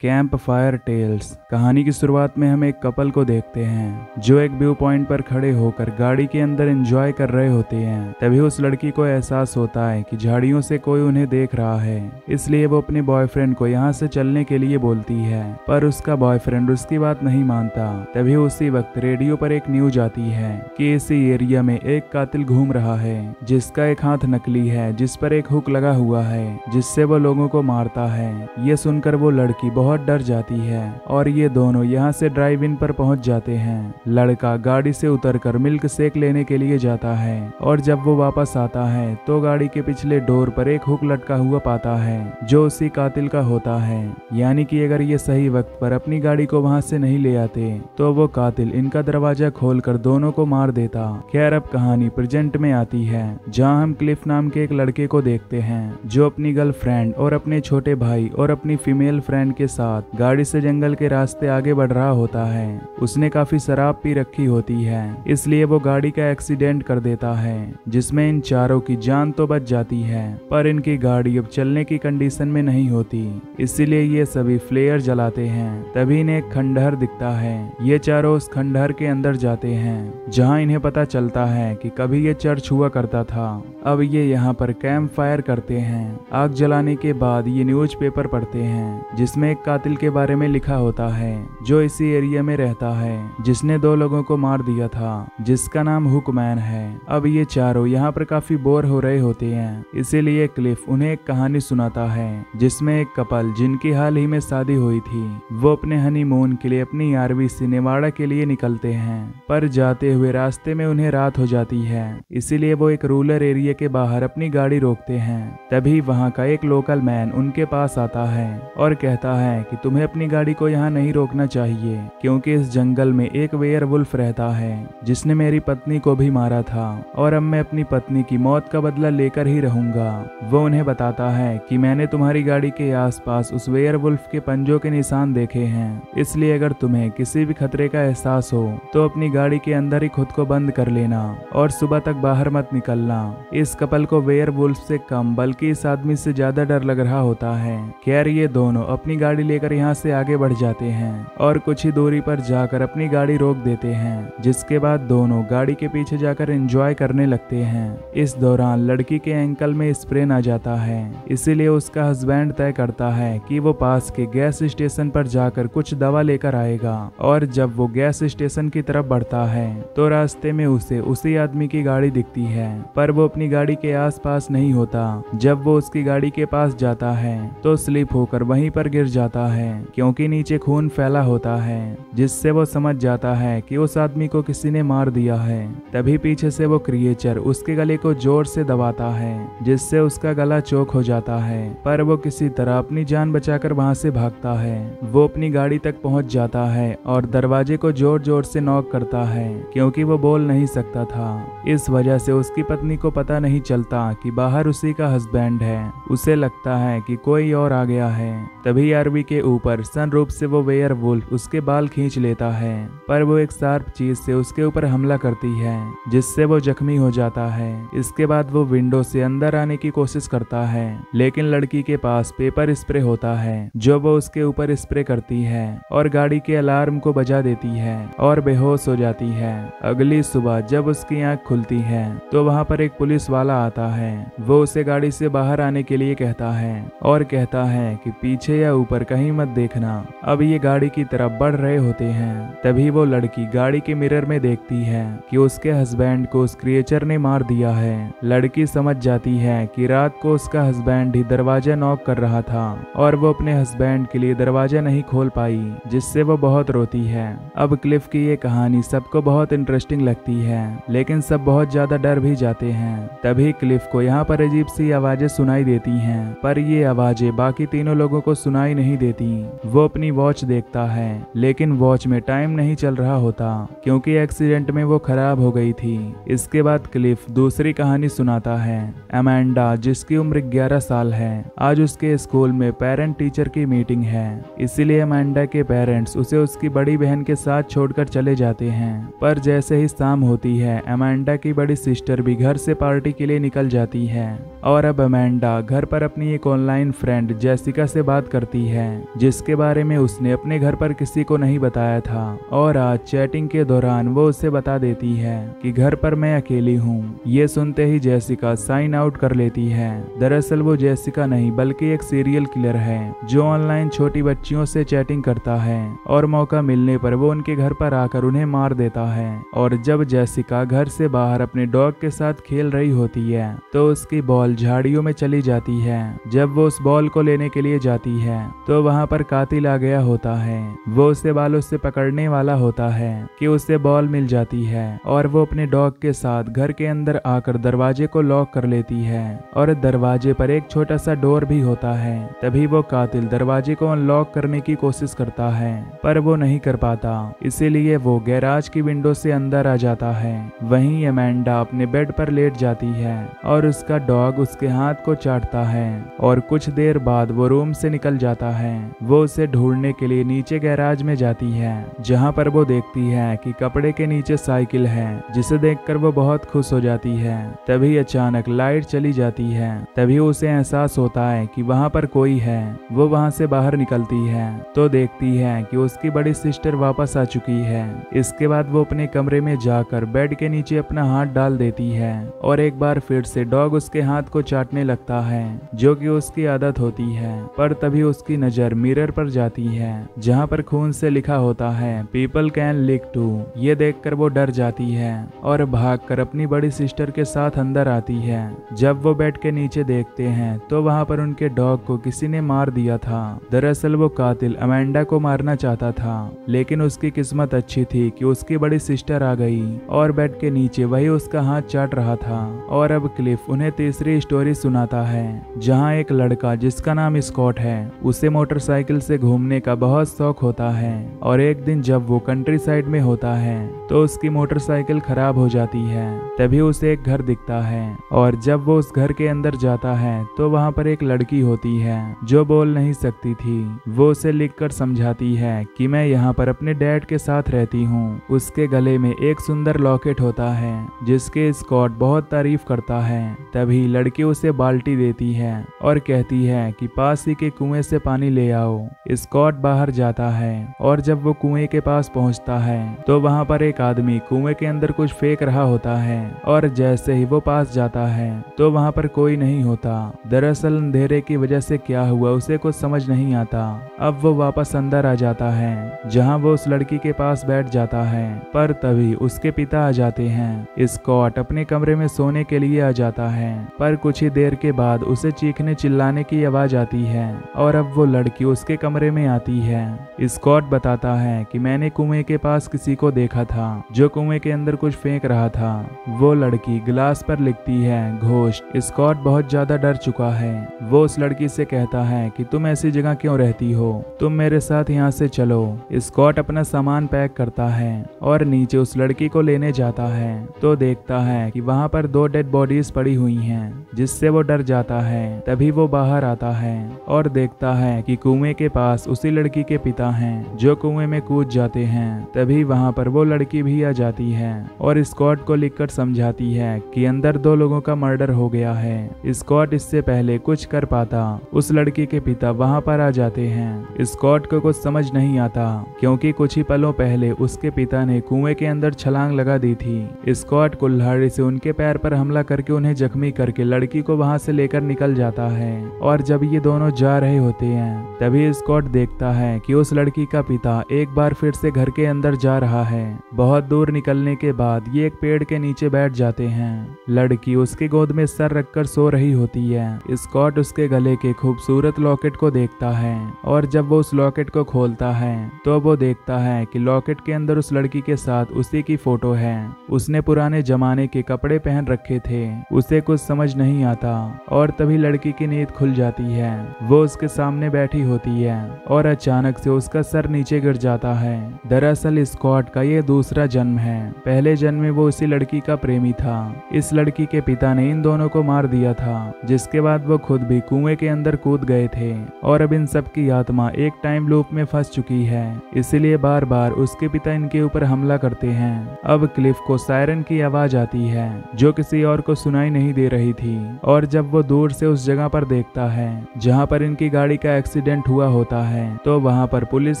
Camp fire tales. कहानी की शुरुआत में हम एक कपल को देखते हैं जो एक व्यू पॉइंट पर खड़े होकर गाड़ी के अंदर एंजॉय कर रहे होते हैं। तभी उस लड़की को एहसास होता है कि झाड़ियों से कोई उन्हें देख रहा है, इसलिए वो अपने बॉयफ्रेंड को यहाँ से चलने के लिए बोलती है, पर उसका बॉयफ्रेंड उसकी बात नहीं मानता। तभी उसी वक्त रेडियो पर एक न्यूज आती है कि इसी एरिया में एक कातिल घूम रहा है जिसका एक हाथ नकली है, जिस पर एक हुक लगा हुआ है जिससे वो लोगों को मारता है। ये सुनकर वो लड़की बहुत डर जाती है और ये दोनों यहाँ से ड्राइव इन पर पहुंच जाते हैं। लड़का गाड़ी से उतरकर मिल्क शेक लेने के लिए जाता है और जब वो वापस आता है तो गाड़ी के पिछले डोर पर एक हुक लटका हुआ पाता है जो उसी कातिल का होता है। यानी कि अगर ये सही वक्त पर अपनी गाड़ी को वहां से नहीं ले आते तो वो कातिल इनका दरवाजा खोलकर दोनों को मार देता। खैर अब कहानी प्रेजेंट में आती है जहाँ हम क्लिफ नाम के एक लड़के को देखते हैं जो अपनी गर्लफ्रेंड और अपने छोटे भाई और अपनी फीमेल फ्रेंड के साथ गाड़ी से जंगल के रास्ते आगे बढ़ रहा होता है। उसने काफी शराब पी रखी होती है, इसलिए वो गाड़ी का एक्सीडेंट कर देता है जिसमें इन चारों की जान तो बच जाती है, पर इनकी गाड़ी अब चलने की कंडीशन में नहीं होती, इसीलिए ये सभी फ्लेयर जलाते हैं। तभी इन्हें एक खंडहर दिखता है। ये चारों उस खंडहर के अंदर जाते हैं जहाँ इन्हें पता चलता है कि कभी ये चर्च हुआ करता था। अब ये यहाँ पर कैंप फायर करते हैं। आग जलाने के बाद ये न्यूज़पेपर पढ़ते हैं जिसमें एक कातिल के बारे में लिखा होता है जो इसी एरिया में रहता है, जिसने 2 लोगों को मार दिया था, जिसका नाम हुकमैन है। अब ये चारों यहाँ पर काफी बोर हो रहे होते हैं, इसीलिए क्लिफ उन्हें एक कहानी सुनाता है जिसमें एक कपल जिनकी हाल ही में शादी हुई थी वो अपने हनीमून के लिए अपनी आरवी से नेवाड़ा के लिए निकलते हैं, पर जाते हुए रास्ते में उन्हें रात हो जाती है, इसीलिए वो एक रूरल एरिया के बाहर अपनी गाड़ी रोकते हैं। तभी वहाँ का एक लोकल मैन उनके पास आता है और कहता है कि तुम्हें अपनी गाड़ी को यहाँ नहीं रोकना चाहिए क्योंकि इस जंगल में एक वेयरवुल्फ रहता है जिसने मेरी पत्नी को भी मारा था और अब मैं अपनी पत्नी की मौत का बदला लेकर ही रहूंगा। वो उन्हें बताता है कि मैंने तुम्हारी गाड़ी के आसपास उस वेयरवुल्फ के पंजों के निशान देखे हैं, इसलिए अगर तुम्हें किसी भी खतरे का एहसास हो तो अपनी गाड़ी के अंदर ही खुद को बंद कर लेना और सुबह तक बाहर मत निकलना। इस कपल को वेयरवुल्फ से कम बल्कि इस आदमी से ज्यादा डर लग रहा होता है। खैर ये दोनों अपनी गाड़ी लेकर यहाँ से आगे बढ़ जाते हैं और कुछ ही दूरी पर जाकर अपनी गाड़ी रोक देते हैं, जिसके बाद दोनों गाड़ी के पीछे जाकर एंजॉय करने लगते हैं। इस दौरान लड़की के एंकल में स्प्रेन आ जाता है, इसीलिए उसका हस्बैंड तय करता है कि वो पास के गैस स्टेशन पर जाकर कुछ दवा लेकर आएगा। और जब वो गैस स्टेशन की तरफ बढ़ता है तो रास्ते में उसे उसी आदमी की गाड़ी दिखती है, पर वो अपनी गाड़ी के आसपास नहीं होता। जब वो उसकी गाड़ी के पास जाता है तो स्लिप होकर वहीं पर गिर जाता है क्योंकि नीचे खून फैला होता है, जिससे वो समझ जाता है कि उस आदमी को किसी ने मार दिया है। तभी पीछे से वो क्रिएचर उसके गले को जोर से दबाता है जिससे उसका गला चोक हो जाता है, पर वो किसी तरह अपनी जान बचाकर वहां से भागता है। वो अपनी गाड़ी तक पहुंच जाता है और दरवाजे को जोर जोर से नॉक करता है क्योंकि वो बोल नहीं सकता था। इस वजह से उसकी पत्नी को पता नहीं चलता कि बाहर उसी का हस्बैंड है। उसे लगता है कि कोई और आ गया है। तभी आरवी के ऊपर सनरूफ से वो वेयरवुल्फ उसके बाल खींच लेता है, पर वो एक शार्प चीज से उसके ऊपर हमला करती है जिससे वो जख्मी हो जाता है। इसके बाद वो विंडो से अंदर आने की कोशिश करता है, लेकिन लड़की के पास पेपर स्प्रे होता है जो वो उसके ऊपर स्प्रे करती है और गाड़ी के अलार्म को बजा देती है और बेहोश हो जाती है। अगली सुबह जब उसकी आंख खुलती है तो वहाँ पर एक पुलिस वाला आता है। वो उसे गाड़ी से बाहर आने के लिए कहता है और कहता है कि पीछे या ऊपर कहीं मत देखना। अब ये गाड़ी की तरफ बढ़ रहे होते हैं। तभी वो लड़की गाड़ी के मिरर में देखती है कि उसके हस्बैंड को उस क्रिएचर ने मार दिया है। लड़की समझ जाती है कि रात को उसका हस्बैंड ही दरवाजा नॉक कर रहा था और वो अपने हस्बैंड के लिए दरवाजा नहीं खोल पाई, जिससे वो बहुत रोती है। अब क्लिफ की ये कहानी सबको बहुत इंटरेस्टिंग लगती है, लेकिन सब बहुत ज्यादा डर भी जाते हैं। तभी क्लिफ को यहाँ पर अजीब सी आवाजें सुनाई देती हैं, पर ये आवाजें बाकी तीनों लोगों को सुनाई नहीं देती। वो अपनी वॉच देखता है, लेकिन वॉच में टाइम नहीं चल रहा होता क्योंकि एक्सीडेंट में वो खराब हो गई थी। इसके बाद क्लिफ दूसरी कहानी सुनाता है। अमेंडा, जिसकी उम्र 11 साल है, आज उसके स्कूल में पेरेंट टीचर की मीटिंग है, इसीलिए अमेंडा के पेरेंट्स उसे उसकी बड़ी बहन के साथ छोड़कर चले जाते हैं। पर जैसे ही शाम होती है अमेंडा की बड़ी सिस्टर भी घर से पार्टी के लिए निकल जाती है और अब अमेंडा घर पर अपनी एक ऑनलाइन फ्रेंड जेसिका से बात करती है जिसके बारे में उसने अपने घर पर किसी को नहीं बताया था। और आज चैटिंग के दौरान वो उसे बता देती है कि घर पर मैं अकेली हूँ। ये सुनते ही जेसिका साइन आउट कर लेती है। दरअसल वो जेसिका नहीं बल्कि एक सीरियल किलर है जो ऑनलाइन छोटी बच्चियों से चैटिंग करता है और मौका मिलने पर वो उनके घर पर आकर उन्हें मार देता है। और जब जेसिका घर से बाहर अपने डॉग के साथ खेल रही होती है तो उसकी बॉल झाड़ियों में चली जाती है। जब वो उस बॉल को लेने के लिए जाती है तो वहां पर कातिल आ गया होता है। वो उसे बालों से पकड़ने वाला होता है कि उसे बॉल मिल जाती है और वो अपने डॉग के साथ घर के अंदर आकर दरवाजे को लॉक कर लेती है। और दरवाजे पर एक छोटा सा डोर भी होता है। तभी वो कातिल दरवाजे को अनलॉक करने की कोशिश करता है पर वो नहीं कर पाता, इसीलिए वो गैराज की विंडो से अंदर आ जाता है। वहीं अमेंडा अपने बेड पर लेट जाती है और उसका डॉग उसके हाथ को चाटता है और कुछ देर बाद वो रूम से निकल जाता है। वो उसे ढूंढने के लिए नीचे गैराज में जाती है जहां पर वो देखती है कि कपड़े के नीचे साइकिल है, जिसे देखकर वो बहुत खुश हो जाती है। तभी अचानक लाइट चली जाती है। तभी उसे एहसास होता है कि वहां पर कोई है। वो वहां से बाहर निकलती है तो देखती है कि उसकी बड़ी सिस्टर वापस आ चुकी है। इसके बाद वो अपने कमरे में जाकर बेड के नीचे अपना हाथ डाल देती है और एक बार फिर से डॉग उसके हाथ को चाटने लगता है जो कि उसकी आदत होती है। पर तभी उसकी नजर मिरर पर जाती है जहां पर खून से लिखा होता है पीपल कैन लिक टू। ये देखकर वो डर जाती है और भागकर अपनी बड़ी सिस्टर के साथ अंदर आती है। जब वो बेड के नीचे देखते हैं तो वहां पर उनके डॉग को किसी ने मार दिया था। दरअसल वो कातिल अमेंडा को मारना चाहता था लेकिन उसकी किस्मत अच्छी थी कि उसकी बड़ी सिस्टर आ गई और बेड के नीचे वही उसका हाथ चाट रहा था। और अब क्लिफ उन्हें तीसरी स्टोरी सुनाता है जहां एक लड़का जिसका नाम स्कॉट है उसे मोटरसाइकिल से घूमने का बहुत शौक होता है। और एक दिन जब वो कंट्री साइड में होता है तो उसकी मोटरसाइकिल खराब हो जाती है। तभी उसे एक घर दिखता है और जब वो उस घर के अंदर जाता है तो वहां पर एक लड़की होती है जो बोल नहीं सकती थी। वो उसे लिखकर समझाती है कि मैं यहाँ पर अपने डैड के साथ रहती हूँ। उसके गले में एक सुंदर लॉकेट होता है जिसके स्कॉट बहुत तारीफ करता है। तभी लड़की उसे बाल्टी देती है और कहती है कि पास ही के कुएं से पानी ले आओ। स्कॉट बाहर जाता है और जब वो कुएं के पास पहुंचता है तो वहां पर एक आदमी कुएं के अंदर कुछ फेंक रहा होता है और जैसे ही वो पास जाता है तो वहां पर कोई नहीं होता। दरअसल अंधेरे की वजह से क्या हुआ उसे कुछ समझ नहीं आता। अब वो वापस अंदर आ जाता है जहां वो उस लड़की के पास बैठ जाता है पर तभी उसके पिता आ जाते हैं। स्कॉट अपने कमरे में सोने के लिए आ जाता है पर कुछ ही देर के बाद उसे चीखने चिल्लाने की आवाज आती है और अब वो लड़की उसके कमरे में आती है। स्कॉट बताता है कि मैंने कुएं के पास किसी को देखा था जो कुएं के अंदर कुछ फेंक रहा था। वो लड़की गिलास पर लिखती है घोस्ट। स्कॉट बहुत ज्यादा डर चुका है। वो उस लड़की से कहता है कि तुम ऐसी जगह क्यों रहती हो, तुम मेरे साथ यहाँ से चलो। स्कॉट अपना सामान पैक करता है और नीचे उस लड़की को लेने जाता है तो देखता है कि वहां पर 2 डेड बॉडीज पड़ी हुई हैं जिससे वो डर जाता है। तभी वो बाहर आता है और देखता है कि कुएं के पास उसी लड़की के पिता हैं जो कुएं में कूद जाते हैं। तभी वहां पर वो लड़की भी आ जाती है और स्कॉट को लिखकर समझाती है कि अंदर 2 लोगों का मर्डर हो गया है। स्कॉट इससे पहले कुछ कर पाता उस लड़की के पिता वहां पर आ जाते हैं। स्कॉट को कुछ समझ नहीं आता क्योंकि कुछ ही पलों पहले उसके पिता ने कुएं के अंदर छलांग लगा दी थी। स्कॉट कुल्हाड़ी से उनके पैर पर हमला करके उन्हें जख्मी करके लड़की को वहां से लेकर निकल जाता है। और जब ये दोनों जा रहे होते हैं तभी स्कॉट देखता है कि उस लड़की का पिता एक बार फिर से घर के अंदर जा रहा है। बहुत दूर निकलने के बाद ये एक पेड़ के नीचे बैठ जाते हैं। लड़की उसके गोद में सर रखकर सो रही होती है। स्कॉट उसके गले के खूबसूरत लॉकेट को देखता है और जब वो उस लॉकेट को खोलता है तो वो देखता है कि लॉकेट के अंदर उस लड़की के साथ उसी की फोटो है। उसने पुराने जमाने के कपड़े पहन रखे थे। उसे कुछ समझ नहीं आता और तभी लड़की की नींद खुल जाती है। वो उसके सामने बैठी होती है और अचानक से उसका सर नीचे गिर जाता है। दरअसल स्कॉट का ये दूसरा जन्म है। पहले जन्म में वो इसी लड़की का प्रेमी था। इस लड़की के पिता ने इन दोनों को मार दिया था जिसके बाद वो खुद भी कुएं के अंदर कूद गए थे और अब इन सब की आत्मा एक टाइम लूप में फंस चुकी है, इसलिए बार बार उसके पिता इनके ऊपर हमला करते हैं। अब क्लिफ को सायरन की आवाज आती है जो किसी और को सुनाई नहीं दे रही थी और जब वो दूर से उस जगह पर देखता है जहां पर इनकी गाड़ी का एक्सीडेंट एक्सीडेंट हुआ होता है तो वहाँ पर पुलिस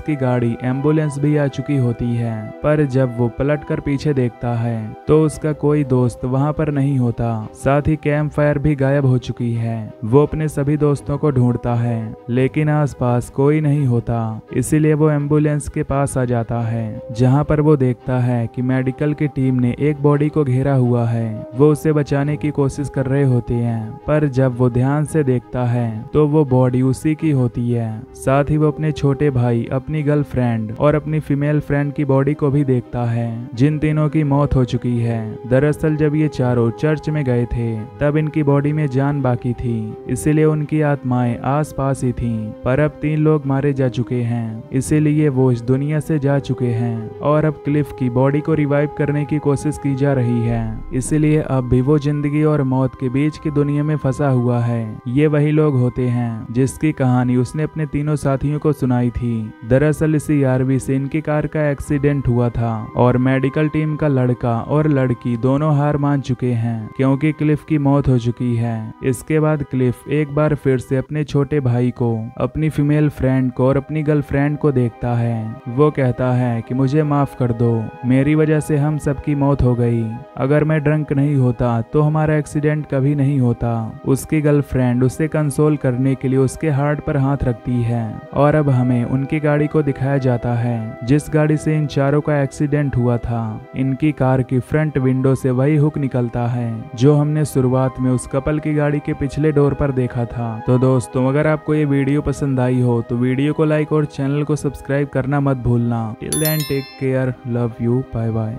की गाड़ी एम्बुलेंस भी आ चुकी होती है। पर जब वो पलट कर पीछे देखता है तो उसका कोई दोस्त वहाँ पर नहीं होता, साथ ही कैंप फायर भी गायब हो चुकी है। वो अपने सभी दोस्तों को ढूंढता है लेकिन आसपास कोई नहीं होता, इसीलिए वो एम्बुलेंस के पास आ जाता है जहाँ पर वो देखता है कि मेडिकल की टीम ने एक बॉडी को घेरा हुआ है। वो उसे बचाने की कोशिश कर रहे होते हैं पर जब वो ध्यान से देखता है तो वो बॉडी उसी की होती है। साथ ही वो अपने छोटे भाई, अपनी गर्लफ्रेंड और अपनी फीमेल फ्रेंड की बॉडी को भी देखता है जिन तीनों की मौत हो चुकी है। दरअसल जब ये चारों चर्च में गए थे तब इनकी बॉडी में जान बाकी थी, इसीलिए उनकी आत्माएं आस पास ही थीं। पर अब 3 लोग मारे जा चुके हैं, इसीलिए वो इस दुनिया से जा चुके हैं और अब क्लिफ की बॉडी को रिवाइव करने की कोशिश की जा रही है। इसीलिए अब भी वो जिंदगी और मौत के बीच की दुनिया में फंसा हुआ है। ये वही लोग होते हैं जिसकी कहानी उसने अपने तीनों साथियों को सुनाई थी। दरअसल इसी आरवी से इनकी कार का एक्सीडेंट हुआ था और मेडिकल टीम का लड़का और लड़की दोनों हार मान चुके हैं क्योंकि क्लिफ की मौत हो चुकी है। इसके बाद क्लिफ एक बार फिर से अपने छोटे भाई को, अपनी फीमेल फ्रेंड को और अपनी गर्लफ्रेंड को देखता है। वो कहता है कि मुझे माफ कर दो, मेरी वजह से हम सबकी मौत हो गई। अगर मैं ड्रंक नहीं होता तो हमारा एक्सीडेंट कभी नहीं होता। उसकी गर्लफ्रेंड उसे कंसोल करने के लिए उसके हार्ट पर हाथ रखती है और अब हमें उनकी गाड़ी को दिखाया जाता है जिस गाड़ी से इन चारों का एक्सीडेंट हुआ था। इनकी कार की फ्रंट विंडो से वही हुक निकलता है जो हमने शुरुआत में उस कपल की गाड़ी के पिछले डोर पर देखा था। तो दोस्तों, अगर आपको ये वीडियो पसंद आई हो तो वीडियो को लाइक और चैनल को सब्सक्राइब करना मत भूलना। Till then take care, love you, bye bye.